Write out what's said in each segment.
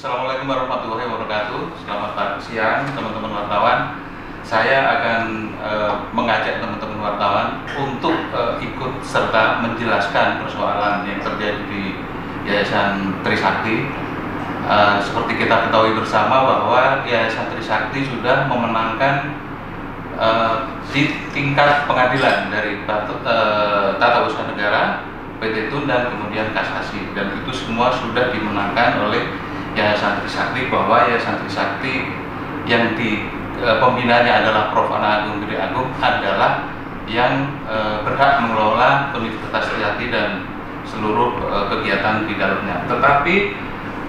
Assalamualaikum warahmatullahi wabarakatuh. Selamat siang teman-teman wartawan. Saya akan mengajak teman-teman wartawan untuk ikut serta menjelaskan persoalan yang terjadi di Yayasan Trisakti. Seperti kita ketahui bersama bahwa Yayasan Trisakti sudah memenangkan di tingkat pengadilan dari Tata Usaha Negara, PT Tun, dan kemudian kasasi, dan itu semua sudah dimenangkan oleh Yayasan Trisakti, bahwa Yayasan Trisakti yang di pembinanya adalah Prof. Ana Agung Gede Agung adalah yang berhak mengelola Universitas Trisakti dan seluruh kegiatan di dalamnya. Tetapi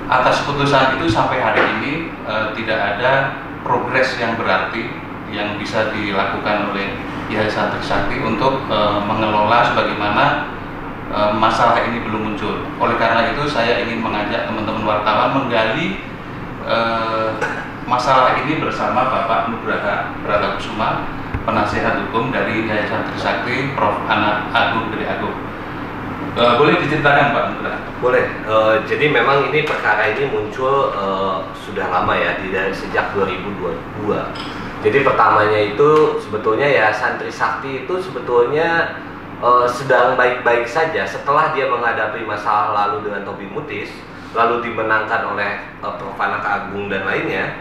atas putusan itu sampai hari ini tidak ada progres yang berarti yang bisa dilakukan oleh Yayasan Trisakti untuk mengelola sebagaimana masalah ini belum muncul. Oleh karena itu saya ingin mengajak teman-teman wartawan menggali masalah ini bersama Bapak Nugraha Bratakusuma, penasihat hukum dari Yayasan Trisakti, Prof. Ana Agung Gede Agung. Boleh diceritakan Pak Nugraha? Boleh. Jadi memang ini perkara ini muncul sudah lama ya, sejak 2022. Jadi pertamanya itu sebetulnya Yayasan Trisakti itu sebetulnya sedang baik-baik saja setelah dia menghadapi masalah lalu dengan Tobi Mutis, lalu dimenangkan oleh Prof. Ana Agung dan lainnya,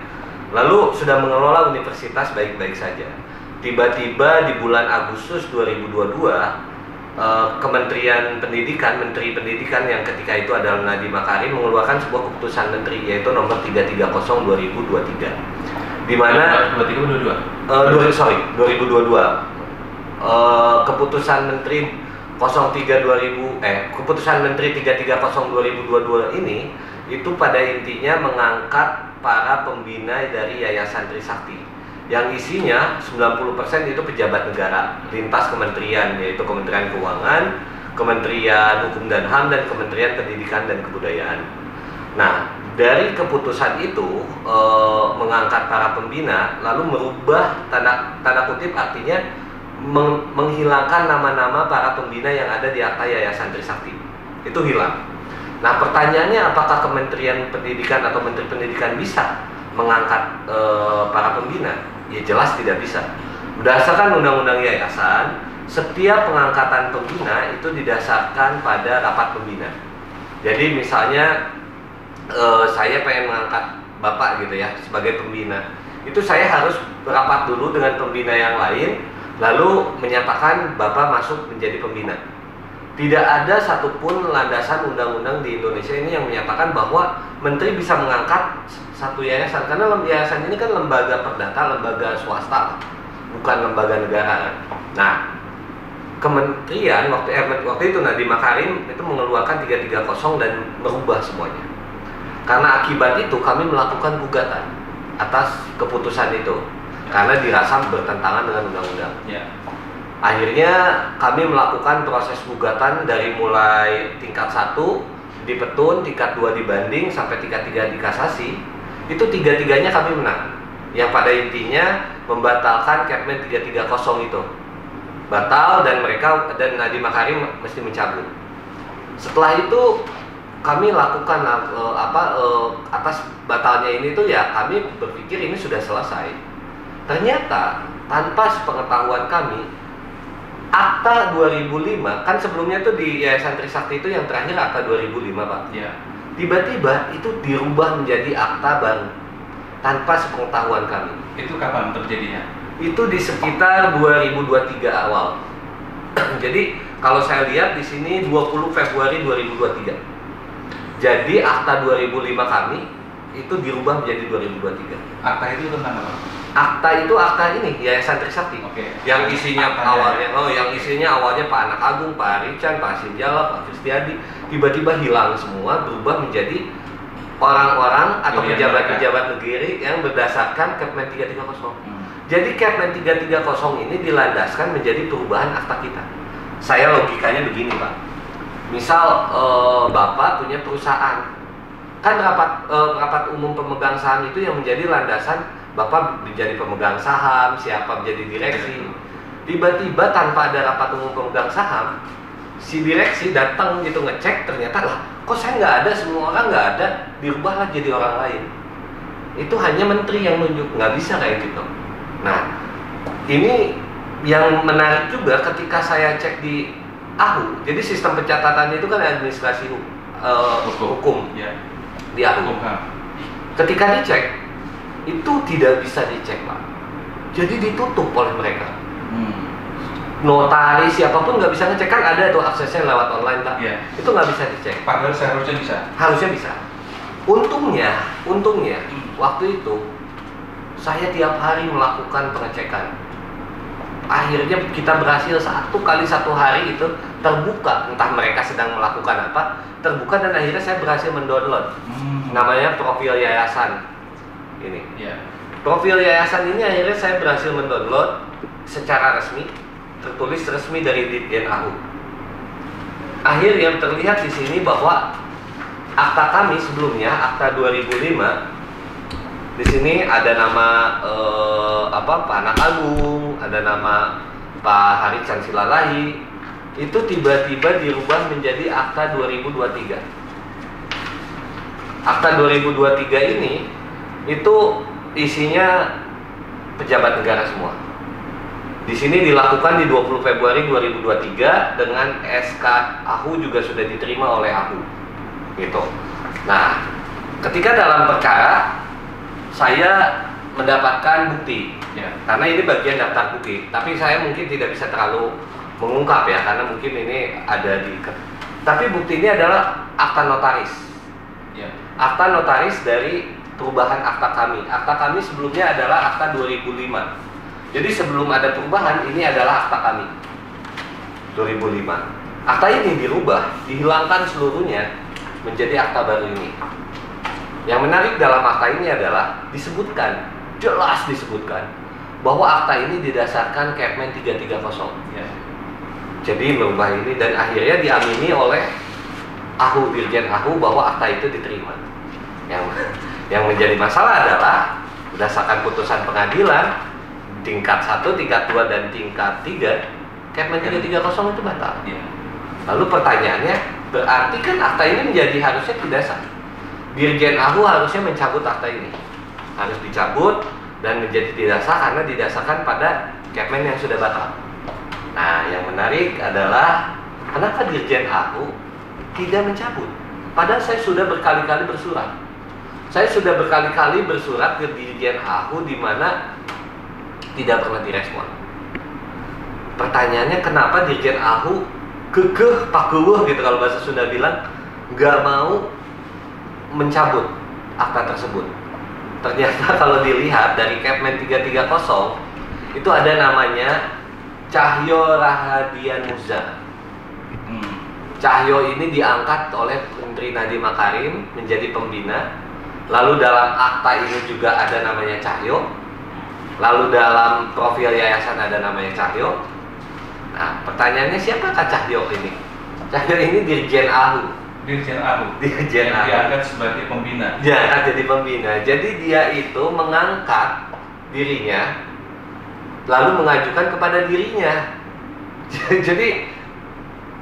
lalu sudah mengelola universitas baik-baik saja. Tiba-tiba di bulan Agustus 2022, Kementerian Pendidikan, Menteri Pendidikan yang ketika itu adalah Nadiem Makarim, mengeluarkan sebuah keputusan menteri yaitu nomor 330/2023, di mana 2022 keputusan Menteri 330/2022 ini itu pada intinya mengangkat para pembina dari Yayasan Trisakti yang isinya 90% itu pejabat negara lintas kementerian, yaitu Kementerian Keuangan, Kementerian Hukum dan HAM, dan Kementerian Pendidikan dan Kebudayaan. Nah, dari keputusan itu mengangkat para pembina, lalu merubah tanda kutip, artinya menghilangkan nama-nama para pembina yang ada di akta Yayasan Trisakti. Itu hilang. Nah, pertanyaannya, apakah Kementerian Pendidikan atau Menteri Pendidikan bisa mengangkat para pembina? Ya jelas tidak bisa. Berdasarkan Undang-Undang Yayasan, setiap pengangkatan pembina itu didasarkan pada rapat pembina. Jadi misalnya saya pengen mengangkat Bapak gitu ya sebagai pembina, itu saya harus berapat dulu dengan pembina yang lain, lalu menyatakan Bapak masuk menjadi pembina. Tidak ada satupun landasan undang-undang di Indonesia ini yang menyatakan bahwa menteri bisa mengangkat satu yayasan, karena yayasan ini kan lembaga perdata, lembaga swasta, bukan lembaga negara. Nah, kementerian waktu itu Nadiem Makarim itu mengeluarkan 330 dan merubah semuanya. Karena akibat itu kami melakukan gugatan atas keputusan itu, karena dirasa bertentangan dengan undang-undang. Ya. Akhirnya kami melakukan proses gugatan dari mulai tingkat 1 di Petun, tingkat 2 di banding, sampai tingkat 3 di kasasi. Itu tiga-tiganya kami menang. Yang pada intinya membatalkan Kepmen 330 itu. Batal, dan Nadiem Makarim mesti mencabut. Setelah itu kami lakukan atas batalnya ini tuh ya, kami berpikir ini sudah selesai. Ternyata tanpa sepengetahuan kami, akta 2005, kan sebelumnya tuh di Yayasan Trisakti itu yang terakhir akta 2005 Pak. Ya. Tiba-tiba itu dirubah menjadi akta baru tanpa sepengetahuan kami. Itu kapan terjadinya? Itu di sekitar 2023 awal. Jadi kalau saya lihat di sini 20 Februari 2023. Jadi akta 2005 kami itu dirubah menjadi 2023. Akta itu tentang apa? Akta itu akta ini Yayasan Trisakti. Oke. Yang isinya awalnya Pak Anak Agung, Pak Richan, Pak Sinjala, Pak Kristiadi, tiba-tiba hilang semua, berubah menjadi orang-orang atau pejabat-pejabat negeri yang berdasarkan Kepmen 330. Jadi Kepmen 330 ini dilandaskan menjadi perubahan akta kita. Saya logikanya begini Pak. Misal Bapak punya perusahaan, kan rapat umum pemegang saham itu yang menjadi landasan Bapak menjadi pemegang saham, siapa menjadi direksi. Tiba-tiba tanpa ada rapat umum pemegang saham, si direksi datang gitu ngecek, ternyata lah kok saya nggak ada, semua orang nggak ada, dirubahlah jadi orang lain. Itu hanya menteri yang nunjuk, nggak bisa kayak gitu. Nah, ini yang menarik juga ketika saya cek di AHU. Jadi sistem pencatatan itu kan administrasi hukum ya. Di AHU. Ketika dicek itu tidak bisa dicek, Pak. Jadi ditutup oleh mereka. Notaris siapapun nggak bisa ngecek, kan ada tuh aksesnya lewat online, Pak. Ya. Itu nggak bisa dicek. Padahal seharusnya bisa. Harusnya bisa. Untungnya waktu itu saya tiap hari melakukan pengecekan. Akhirnya kita berhasil 1 kali 1 hari itu terbuka, entah mereka sedang melakukan apa, terbuka, dan akhirnya saya berhasil mendownload. Namanya profil yayasan ini. Ya. Profil yayasan ini akhirnya saya berhasil mendownload secara resmi, tertulis resmi dari Ditjen AHU. Akhirnya terlihat di sini bahwa akta kami sebelumnya, akta 2005, di sini ada nama Pak Anak Agung, ada nama Pak Harican Silalahi. Itu tiba-tiba dirubah menjadi akta 2023. Akta 2023 ini itu isinya pejabat negara semua. Di sini dilakukan di 20 Februari 2023 dengan SK AHU juga sudah diterima oleh AHU. Gitu. Nah, ketika dalam perkara saya mendapatkan bukti, Ya. karena ini bagian daftar bukti, tapi saya mungkin tidak bisa terlalu mengungkap ya, karena mungkin ini ada di. Tapi bukti ini adalah akta notaris. Ya. Akta notaris dari perubahan akta kami. Akta kami sebelumnya adalah akta 2005. Jadi sebelum ada perubahan, ini adalah akta kami 2005. Akta ini dirubah, dihilangkan seluruhnya menjadi akta baru ini. Yang menarik dalam akta ini adalah disebutkan, jelas disebutkan bahwa akta ini didasarkan Kepmen 330. Ya. Jadi merubah ini, dan akhirnya diamini oleh AHU, Dirjen AHU, bahwa akta itu diterima. Yang menjadi masalah adalah berdasarkan putusan pengadilan tingkat 1, tingkat 2, dan tingkat 3, Kepmen 330 itu batal. Ya. Lalu pertanyaannya, berarti kan akta ini menjadi harusnya tidak sah. Dirjen AHU harusnya mencabut akta ini, harus dicabut dan menjadi tidak sah karena didasarkan pada Kepmen yang sudah batal. Nah, yang menarik adalah kenapa Dirjen AHU tidak mencabut? Padahal saya sudah berkali-kali bersurat. Saya sudah berkali-kali bersurat ke Dirjen AHU di mana tidak pernah direspon. Pertanyaannya, kenapa Dirjen AHU kekeh pakuwuh gitu kalau bahasa Sunda bilang, nggak mau mencabut akta tersebut. Ternyata kalau dilihat dari Kepmen 330 itu ada namanya Cahyo Rahadian Muza. Cahyo ini diangkat oleh Menteri Nadiem Makarim menjadi pembina. Lalu dalam akta ini juga ada namanya Cahyo. Lalu dalam profil yayasan ada namanya Cahyo. Nah, pertanyaannya, siapakah Cahyo ini? Cahyo ini Dirjen AHU. Dirjen AHU. Dirjen AHU. Diangkat sebagai pembina. Diangkat jadi pembina. Jadi dia itu mengangkat dirinya, lalu mengajukan kepada dirinya. Jadi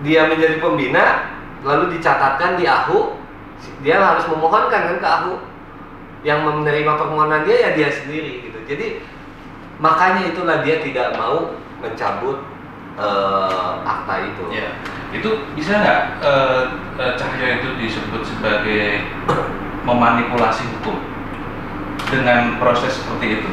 dia menjadi pembina, lalu dicatatkan di AHU. Dia harus memohonkan kan ke AHU. Yang menerima permohonan dia ya dia sendiri gitu. Jadi makanya itulah dia tidak mau mencabut akta itu. Ya. Itu bisa nggak Cahyo itu disebut sebagai memanipulasi hukum dengan proses seperti itu?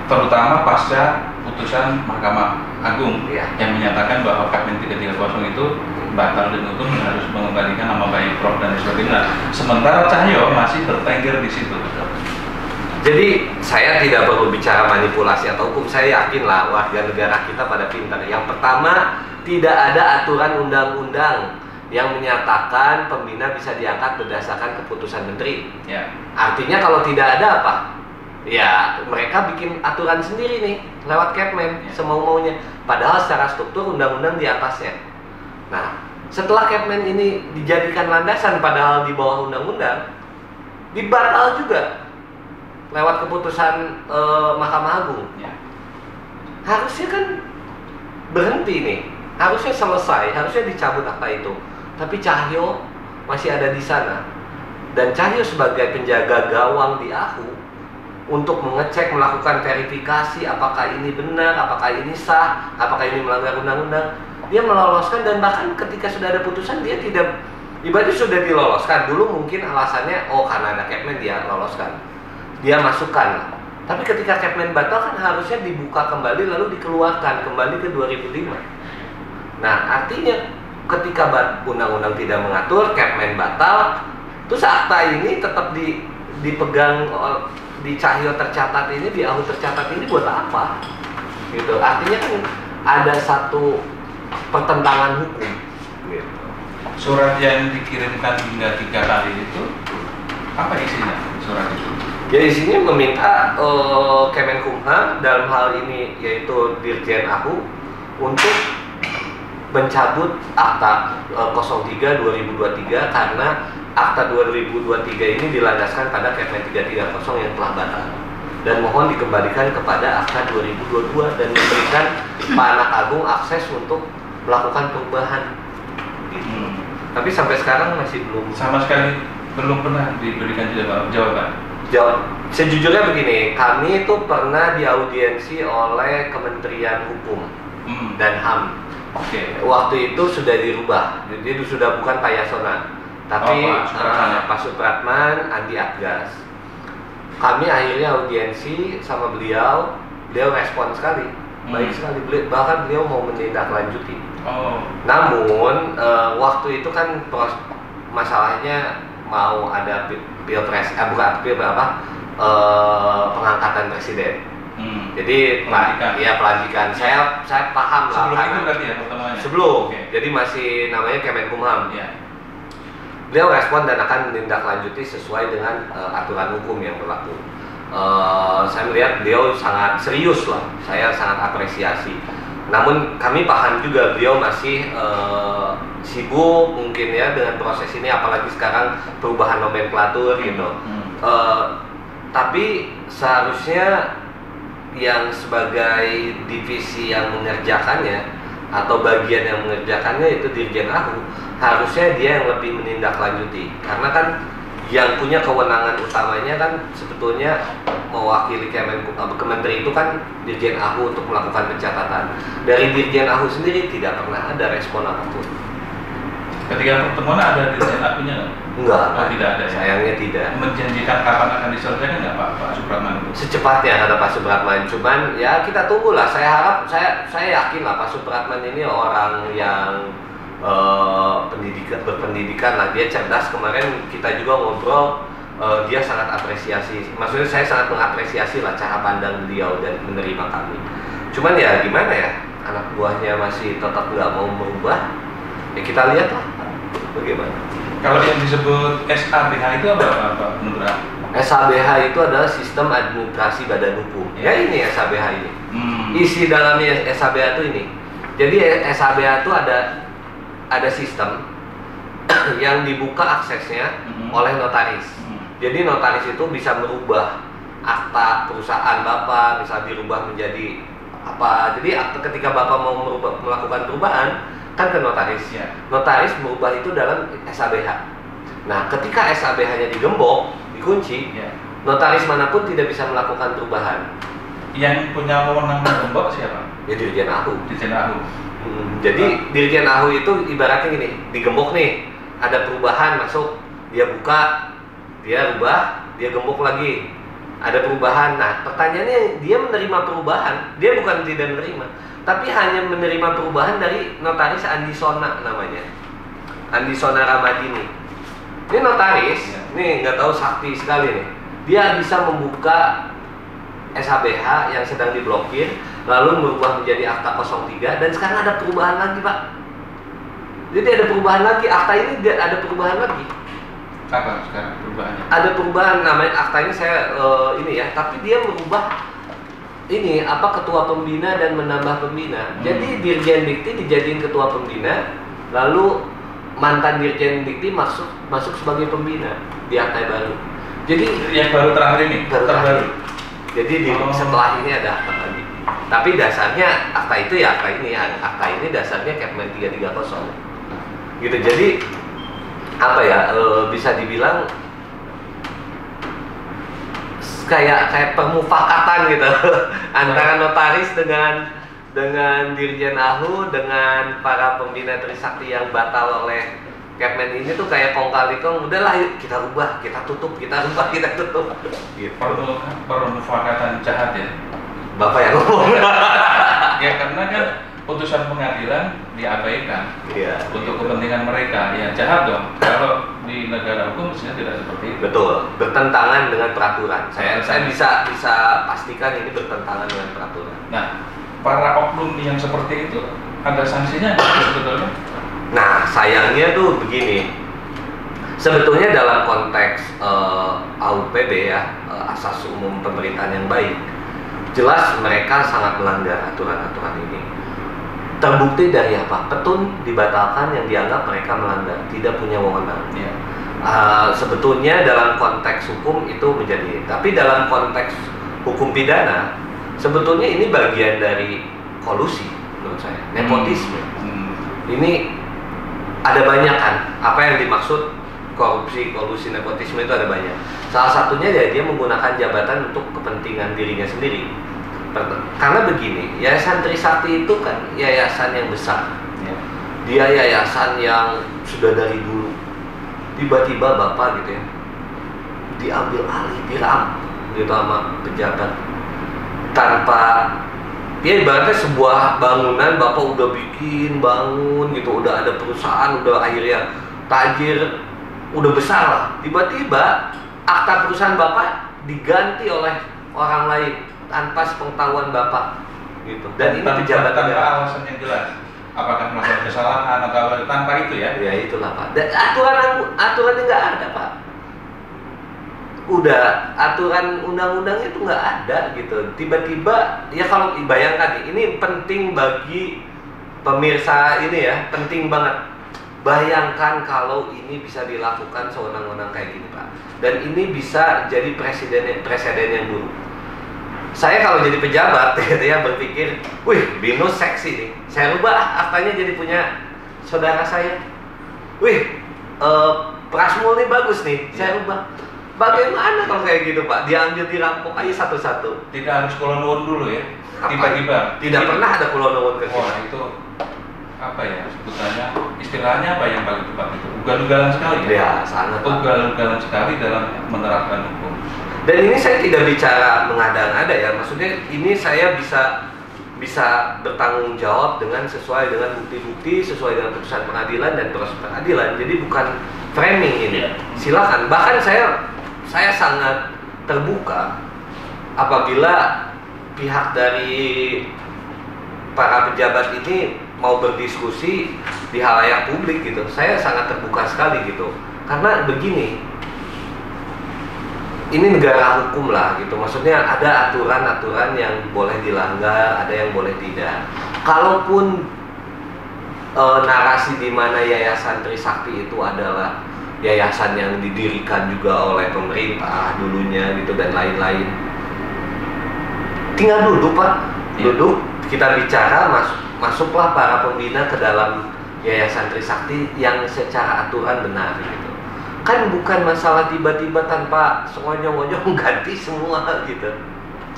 Terutama pasca putusan Mahkamah Agung yang menyatakan bahwa Kepmen 330 itu batal demi hukum dan harus mengembalikan nama baik Prof dan sebagainya. Sementara Cahyo masih bertengger di situ. Jadi saya tidak perlu bicara manipulasi atau hukum. Saya yakinlah warga negara kita pada pintar. Yang pertama, tidak ada aturan undang-undang yang menyatakan pembina bisa diangkat berdasarkan keputusan menteri. Ya. Artinya kalau tidak ada apa? Ya mereka bikin aturan sendiri nih lewat Kepmen semau-maunya. Padahal secara struktur undang-undang di atasnya. Nah, setelah Kepmen ini dijadikan landasan padahal di bawah undang-undang, dibatal juga lewat keputusan Mahkamah Agung. Ya. Harusnya kan berhenti nih harusnya selesai, harusnya dicabut akta itu. Tapi Cahyo masih ada di sana. Dan Cahyo sebagai penjaga gawang di AHU untuk mengecek, melakukan verifikasi apakah ini benar, apakah ini sah, apakah ini melanggar undang-undang. Dia meloloskan, dan bahkan ketika sudah ada putusan dia tidak, ibaratnya sudah diloloskan. Dulu mungkin alasannya, oh karena ada Kepmen dia loloskan, dia masukkan. Tapi ketika Kepmen batal kan harusnya dibuka kembali lalu dikeluarkan kembali ke 2005. Nah artinya ketika undang-undang tidak mengatur, Kepmen batal, terus akta ini tetap dipegang di Cahyo tercatat ini, di AHU tercatat ini buat apa? Gitu. Artinya kan ada satu pertentangan hukum. Gitu. Surat yang dikirimkan hingga 3 kali itu apa isinya surat itu? Ya isinya meminta Kemenkumham dalam hal ini yaitu Dirjen AHU untuk mencabut akta 03/2023 karena akta 2023 ini dilandaskan pada Kepmen 330 yang telah batal, dan mohon dikembalikan kepada akta 2022 dan memberikan Pak Anak Agung akses untuk melakukan perubahan. Tapi sampai sekarang masih belum, sama sekali belum pernah diberikan jawaban. Sejujurnya begini, kami itu pernah diaudiensi oleh Kementerian Hukum dan HAM. Waktu itu sudah dirubah, jadi itu sudah bukan Pak Yasona, tapi Pak Supratman, Andi Atgas. Kami akhirnya audiensi sama beliau respon sekali, baik sekali, bahkan beliau mau menindaklanjuti. Namun waktu itu kan masalahnya mau ada pilpres, pengangkatan presiden. Jadi pelantikan. Saya paham lah. Sebelum itu berarti ya pertemuannya? Sebelum. Jadi masih namanya Kemenkumham. Beliau respon dan akan menindaklanjuti sesuai dengan aturan hukum yang berlaku. Saya melihat beliau sangat serius lah. Saya sangat apresiasi. Namun kami paham juga beliau masih sibuk mungkin ya dengan proses ini, apalagi sekarang perubahan nomenklatur gitu. Tapi seharusnya yang sebagai divisi yang mengerjakannya atau bagian yang mengerjakannya itu Dirjen AHU, harusnya dia yang lebih menindaklanjuti, karena kan yang punya kewenangan utamanya kan sebetulnya mewakili Kementerian itu kan Dirjen AHU untuk melakukan pencatatan. Dari Dirjen AHU sendiri tidak pernah ada respon apapun. Ketika pertemuan ada Dirjen AHU-nya nggak? Enggak, tidak ada. Sayangnya tidak. Menjanjikan kapan akan diselesaikan nggak Pak Supratman? Secepatnya kata Pak Supratman. Cuman ya kita tunggulah. Saya harap, saya yakin lah Pak Supratman ini orang yang berpendidikan lah, dia cerdas. Kemarin kita juga ngobrol, dia sangat apresiasi, maksudnya saya sangat mengapresiasi lah cara pandang beliau dan menerima kami. Cuman ya gimana ya, anak buahnya masih tetap nggak mau merubah, ya kita lihat lah bagaimana. Kalau yang disebut SABH itu apa menurut Anda? SABH itu adalah Sistem Administrasi Badan Hukum. Ya ini SABH ini. Isi dalamnya SABH itu ini. Jadi SABH itu ada sistem yang dibuka aksesnya oleh notaris. Jadi notaris itu bisa merubah akta perusahaan Bapak, misal dirubah menjadi apa. Jadi ketika Bapak mau melakukan perubahan, kan ke notaris. Notaris merubah itu dalam SABH. Nah, ketika SABH-nya digembok, dikunci, notaris manapun tidak bisa melakukan perubahan. Yang punya wewenang menggembok siapa? Ya Dirjen AHU. Dirjen AHU. Jadi Dirjen AHU itu ibaratnya gini, digembok nih, ada perubahan masuk, dia buka, dia rubah, dia gembok lagi, ada perubahan. Nah pertanyaannya, dia menerima perubahan, dia bukan tidak menerima, tapi hanya menerima perubahan dari notaris Andi Sona namanya, Andi Sona Ramadini. Ini notaris, nih nggak tahu sakti sekali nih, dia bisa membuka SABH yang sedang diblokir, lalu merubah menjadi akta 03, dan sekarang ada perubahan lagi Pak. Jadi ada perubahan lagi, akta ini ada perubahan lagi. Apa sekarang perubahannya? Ada perubahan, namanya akta ini saya ini ya, tapi dia merubah ini ketua pembina dan menambah pembina. Jadi Dirjen Dikti dijadiin ketua pembina, lalu mantan Dirjen Dikti masuk sebagai pembina di akta baru. Jadi yang baru terakhir ini? Baru terakhir. Jadi setelah ini ada akta lagi. Tapi dasarnya akta itu ya akta ini dasarnya Kepmen 330 gitu. Jadi apa ya, bisa dibilang kayak permufakatan gitu antara notaris dengan Dirjen AHU dengan para pembina Trisakti yang batal oleh Kepmen ini tuh kayak kong kali kong, udahlah yuk kita rubah, kita tutup, kita rubah, kita tutup gitu. Permufakatan jahat ya Bapak yang ngomong. ya karena kan putusan pengadilan diabaikan untuk kepentingan mereka, ya jahat dong. Kalau di negara hukum mestinya tidak seperti itu. Betul, bertentangan dengan peraturan. Saya bisa pastikan ini bertentangan dengan peraturan. Nah, para oknum yang seperti itu ada sanksinya sebetulnya? Nah, sayangnya tuh begini. Sebetulnya dalam konteks AUPB ya, asas umum pemerintahan yang baik, jelas mereka sangat melanggar aturan-aturan ini. Terbukti dari apa? Petun dibatalkan yang dianggap mereka melanggar, tidak punya wewenang. Ya. Sebetulnya dalam konteks hukum itu menjadi, tapi dalam konteks hukum pidana, sebetulnya ini bagian dari kolusi menurut saya, nepotisme. Ini ada banyak kan, apa yang dimaksud korupsi, kolusi, nepotisme itu ada banyak. Salah satunya ya dia menggunakan jabatan untuk kepentingan dirinya sendiri. Karena begini, Yayasan Trisakti itu kan yayasan yang besar. Dia yayasan yang sudah dari dulu. Tiba-tiba Bapak gitu ya, diambil alih, diramp gitu sama pejabat. Tanpa, ya ibaratnya sebuah bangunan Bapak udah bikin, bangun gitu, udah ada perusahaan, udah akhirnya tajir, udah besar lah. Tiba-tiba akta perusahaan Bapak diganti oleh orang lain tanpa sepengetahuan Bapak gitu. Dan ini pejabat tanpa alasan yang jelas. Apakah melakukan kesalahan atau tanpa itu ya? Ya itulah Pak. Dan aturannya nggak ada Pak. Udah aturan undang-undangnya itu nggak ada gitu. Tiba-tiba ya kalau bayangkan ini penting bagi pemirsa ini ya, penting banget. Bayangkan kalau ini bisa dilakukan sewenang-wenang kayak gini Pak. Dan ini bisa jadi presiden yang buruk. Saya kalau jadi pejabat gitu ya berpikir, wih Binus seksi nih, saya rubah aktanya jadi punya saudara saya. Wih Prasmul nih bagus nih, saya rubah. Bagaimana kalau kayak gitu Pak? Diambil dirampok aja satu-satu. Tidak harus kulon dulu ya, tiba-tiba. Tidak pernah ada kulon ke wah itu apa ya sebutannya, istilahnya apa yang paling tepat itu? Ugal-ugalan sekali ya? Ya sangat. Ugal-ugalan sekali dalam menerapkan hukum. Dan ini saya tidak bicara mengada-ngada ya, maksudnya ini saya bisa bertanggung jawab dengan sesuai dengan bukti-bukti, sesuai dengan putusan pengadilan dan proses pengadilan. Jadi bukan framing ini. Silakan. Bahkan saya sangat terbuka apabila pihak dari para pejabat ini mau berdiskusi di halayak publik gitu. Saya sangat terbuka sekali gitu. Karena begini, ini negara hukum lah gitu, maksudnya ada aturan-aturan yang boleh dilanggar, ada yang boleh tidak. Kalaupun narasi di mana Yayasan Trisakti itu adalah yayasan yang didirikan juga oleh pemerintah dulunya gitu dan lain-lain, tinggal duduk Pak, duduk kita bicara, masuklah para pembina ke dalam Yayasan Trisakti yang secara aturan benar gitu. Kan bukan masalah tiba-tiba tanpa sengonyong-onyong ganti semua gitu.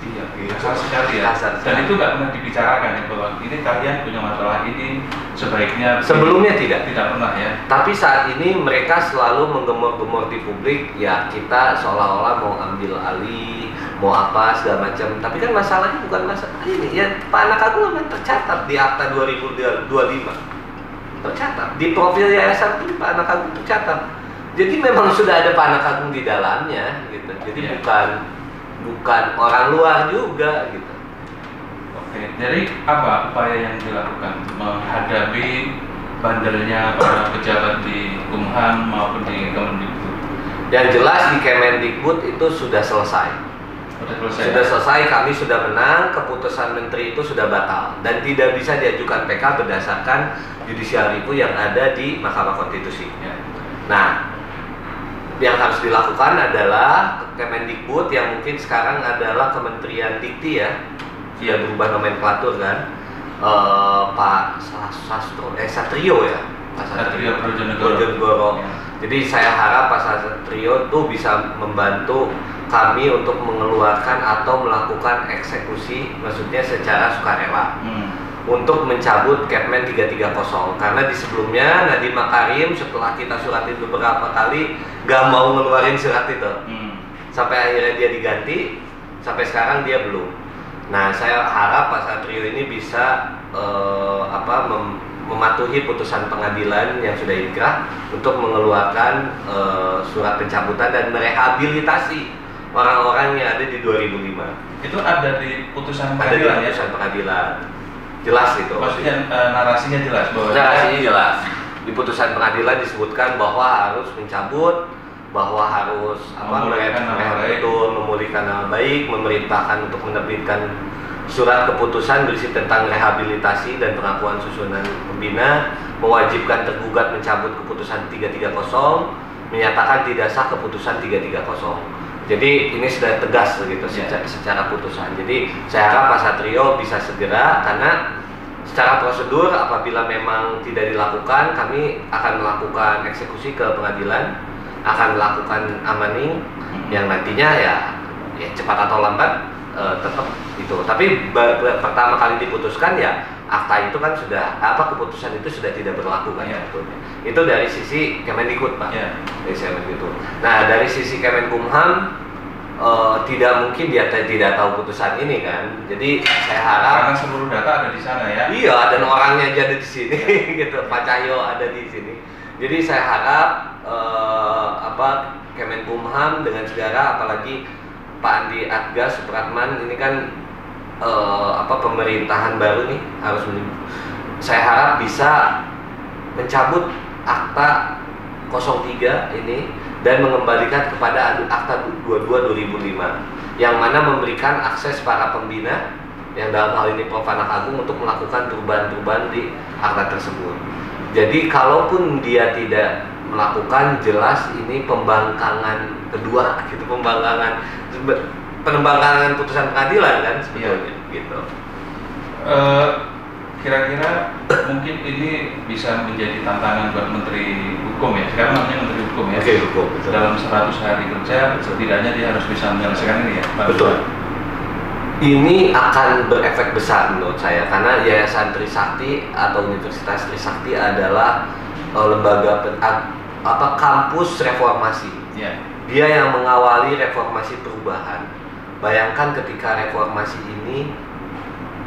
Iya, kasar sekali ya. Dan itu nggak pernah dibicarakan ya bahwa ini kalian punya masalah ini sebaiknya. Sebelumnya tidak pernah ya. Tapi saat ini mereka selalu menggemor-gemor di publik ya, kita seolah-olah mau ambil alih, mau apa segala macam. Tapi kan masalahnya bukan masalah ini ya. Pak Anak Agung memang tercatat di akta 2025, tercatat di profil yayasan itu Pak Anak Agung tercatat. Jadi memang sudah ada Pak Anak Agung di dalamnya gitu. Jadi bukan orang luar juga gitu. Oke, jadi apa upaya yang dilakukan menghadapi bandelnya para pejabat di Kumham maupun di Kemendikbud? Yang jelas di Kemendikbud itu sudah selesai. Sudah selesai, kami sudah menang, keputusan menteri itu sudah batal dan tidak bisa diajukan PK berdasarkan judicial review yang ada di Mahkamah Konstitusi. Nah, yang harus dilakukan adalah Kemendikbud yang mungkin sekarang adalah Kementerian Dikti ya, dia berubah nomenklatur kan, Pak Satrio ya, Pak Satrio Brojonegoro. Brojonegoro. Jadi saya harap Pak Satrio tuh bisa membantu kami untuk mengeluarkan atau melakukan eksekusi, maksudnya secara sukarela. Untuk mencabut Kepmen 330, karena di sebelumnya Nadiem Makarim setelah kita suratin beberapa kali gak mau ngeluarin surat itu, sampai akhirnya dia diganti, sampai sekarang dia belum. Nah, saya harap Pak Satrio ini bisa mematuhi putusan pengadilan yang sudah inkrah untuk mengeluarkan surat pencabutan dan merehabilitasi orang-orang yang ada di 2005. Itu ada di putusan pengadilan, ada di putusan pengadilan. Jelas itu. Maksudnya narasinya jelas bahwa narasinya jelas. Di putusan pengadilan disebutkan bahwa harus mencabut, bahwa harus memulihkan nama baik, memerintahkan untuk menerbitkan surat keputusan berisi tentang rehabilitasi dan pengakuan susunan pembina, mewajibkan tergugat mencabut keputusan 330, menyatakan tidak sah keputusan 330. Jadi ini sudah tegas begitu secara putusan. Jadi saya harap Pak Satrio bisa segera, karena secara prosedur apabila memang tidak dilakukan, kami akan melakukan eksekusi ke pengadilan, akan melakukan amaning yang nantinya ya cepat atau lambat tetap itu. Tapi pertama kali diputuskan ya akta itu kan sudah keputusan itu sudah tidak berlaku kan ya. Itu dari sisi Kemendikbud Pak. Dari Kemendikbud. Nah, dari sisi Kemenkumham tidak mungkin dia tidak tahu putusan ini kan. Jadi saya harap, karena seluruh data ada di sana ya. Iya, dan orangnya aja ada di sini gitu. Pak Cahyo ada di sini. Jadi saya harap Kemenkumham dengan segera, apalagi Pak Andi Adgas Supratman ini kan pemerintahan baru nih harus saya harap bisa mencabut akta 03 ini dan mengembalikan kepada akta 22 2005 yang mana memberikan akses para pembina yang dalam hal ini Prof. Anak Agung untuk melakukan perubahan-perubahan di akta tersebut. Jadi kalaupun dia tidak melakukan, jelas ini pembangkangan kedua gitu, pembangkangan putusan pengadilan kan sebetulnya gitu. Kira-kira mungkin ini bisa menjadi tantangan buat Menteri Hukum ya, sekarang namanya Menteri Hukum ya. Hukum, dalam 100 hari kerja setidaknya dia harus bisa menyelesaikan ini ya Pak. Betul. Ini akan berefek besar menurut saya, karena Yayasan Trisakti atau Universitas Trisakti adalah lembaga kampus reformasi. Dia yang mengawali reformasi perubahan. Bayangkan ketika reformasi ini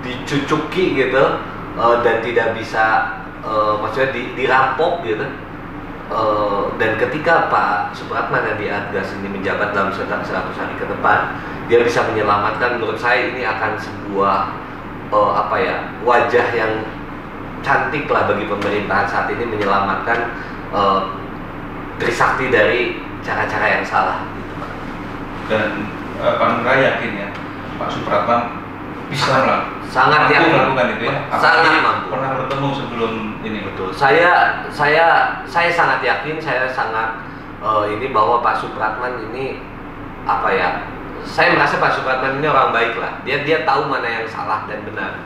dicucuki gitu dan tidak bisa maksudnya dirampok gitu. Dan ketika Pak Supratman Andi Adgas ini menjabat dalam 100 hari ke depan, dia bisa menyelamatkan, menurut saya ini akan sebuah wajah yang cantik lah bagi pemerintahan saat ini, menyelamatkan Trisakti dari cara-cara yang salah gitu, Pak. Dan Pak Nura yakin ya Pak Supratman bisa sangat yakin melakukan itu ya? Sangat mampu. Pernah bertemu sebelum ini? Betul. Saya sangat yakin, saya sangat ini bahwa Pak Supratman ini saya merasa Pak Supratman ini orang baik lah. Dia tahu mana yang salah dan benar.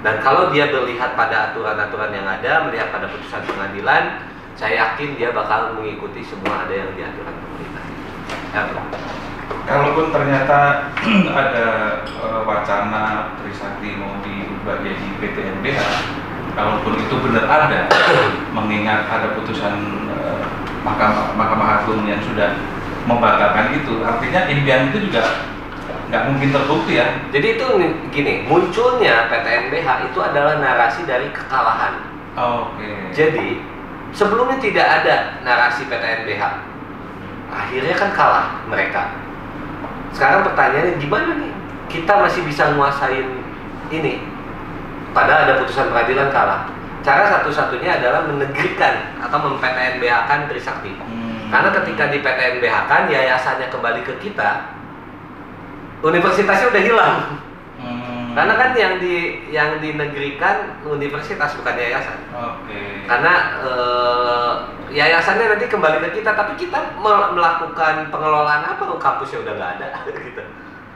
Dan kalau dia melihat pada aturan-aturan yang ada, melihat pada putusan pengadilan, saya yakin dia bakal mengikuti semua ada yang diaturan pemerintah. Kalaupun ternyata ada wacana Trisakti mau diubah jadi PTNBH, kalaupun itu benar ada, mengingat ada putusan Mahkamah Agung yang sudah membatalkan itu, artinya impian itu juga nggak mungkin terbukti ya. Jadi itu gini, munculnya PTNBH itu adalah narasi dari kekalahan. Jadi sebelumnya tidak ada narasi PTNBH, akhirnya kan kalah mereka. Sekarang pertanyaannya gimana nih? Kita masih bisa nguasain ini, padahal ada putusan pengadilan kalah. Cara satu-satunya adalah menegrikan atau mem-PTNBH-kan Trisakti. Karena ketika di PTNBH-kan, yayasannya kembali ke kita, universitasnya udah hilang. Karena kan yang dinegrikan universitas bukan yayasan. Karena yayasannya nanti kembali ke kita, tapi kita melakukan pengelolaan apa? Kampusnya udah nggak ada, gitu.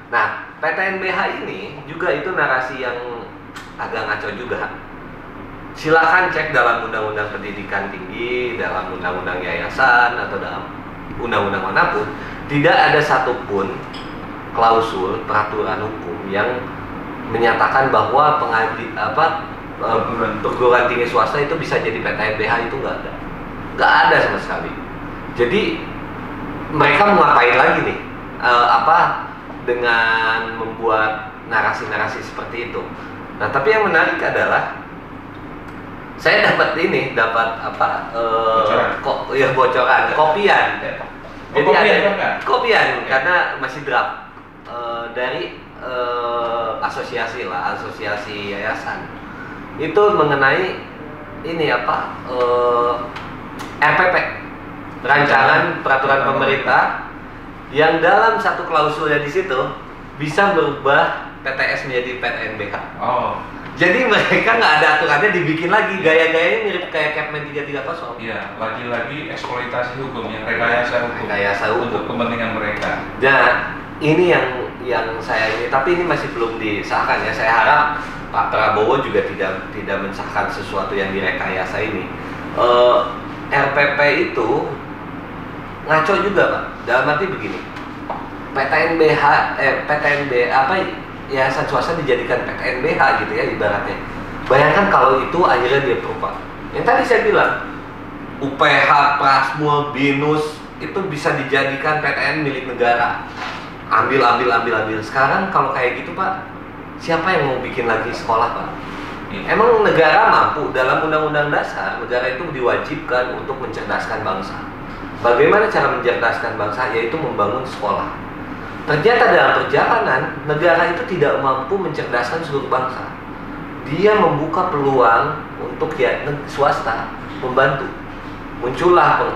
Nah, PTNBH ini juga itu narasi yang agak ngaco juga. Silakan cek dalam Undang-Undang Pendidikan Tinggi, dalam Undang-Undang Yayasan atau dalam undang-undang manapun, tidak ada satupun klausul peraturan hukum yang menyatakan bahwa perguruan tinggi swasta itu bisa jadi PTNBH. Itu nggak ada sama sekali. Jadi mereka mau ngapain lagi nih? Dengan membuat narasi-narasi seperti itu. Nah, tapi yang menarik adalah saya bocoran, kopian. Jadi ada kopian karena masih draft dari asosiasi yayasan itu mengenai ini RPP, rancangan peraturan pemerintah, yang dalam satu klausulnya di situ bisa berubah PTS menjadi PTNBH. Oh. Jadi mereka nggak ada aturannya, dibikin lagi, gaya-gayanya mirip kayak Kepmen 330. Iya, lagi-lagi eksploitasi hukum, yang rekayasa hukum untuk kepentingan mereka. Nah, ini yang saya ini, tapi ini masih belum disahkan ya. Saya harap Pak Prabowo juga tidak mensahkan sesuatu yang direkayasa ini. RPP itu ngaco juga, Pak. Dalam arti begini, yayasan swasta dijadikan PTNBH gitu ya ibaratnya. Bayangkan kalau itu akhirnya dia berubah. Yang tadi saya bilang, UPH, Prasmul, BINUS itu bisa dijadikan PTN milik negara. Ambil. Sekarang kalau kayak gitu, Pak, siapa yang mau bikin lagi sekolah, Pak? Emang negara mampu? Dalam Undang-Undang Dasar, negara itu diwajibkan untuk mencerdaskan bangsa. Bagaimana cara mencerdaskan bangsa? Yaitu membangun sekolah. Ternyata dalam perjalanan, negara itu tidak mampu mencerdaskan seluruh bangsa. Dia membuka peluang untuk swasta membantu. Muncullah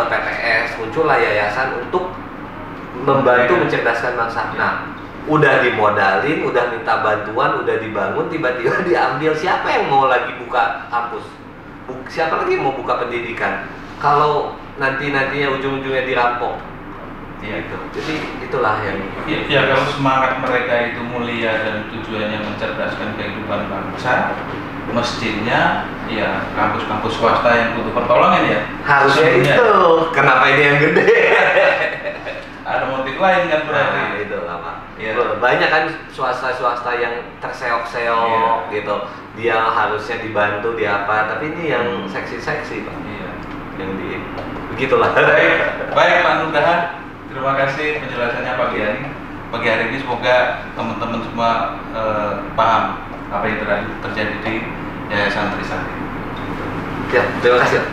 PTS, muncullah yayasan untuk membantu mencerdaskan bangsa. Nah, udah dimodalin, udah minta bantuan, udah dibangun, tiba-tiba diambil. Siapa yang mau lagi buka kampus? Siapa lagi yang mau buka pendidikan? Kalau nantinya ujung-ujungnya dirampok. Iya. Gitu. Jadi itulah yang ya kalau semangat mereka itu mulia dan tujuannya mencerdaskan kehidupan bangsa, mestinya ya kampus-kampus swasta yang butuh pertolongan ya harusnya itu. Kenapa ini yang gede? Ada motif lain kan berarti. Nah, itu lah, Pak. Ya. Banyak kan swasta yang terseok-seok gitu. Dia harusnya dibantu tapi ini yang seksi-seksi, Pak. Iya. Yang begitulah. Baik Pak Nugraha. Terima kasih penjelasannya pagi hari ini. Semoga teman-teman semua paham apa yang terjadi di Yayasan Trisakti. Ya, terima kasih.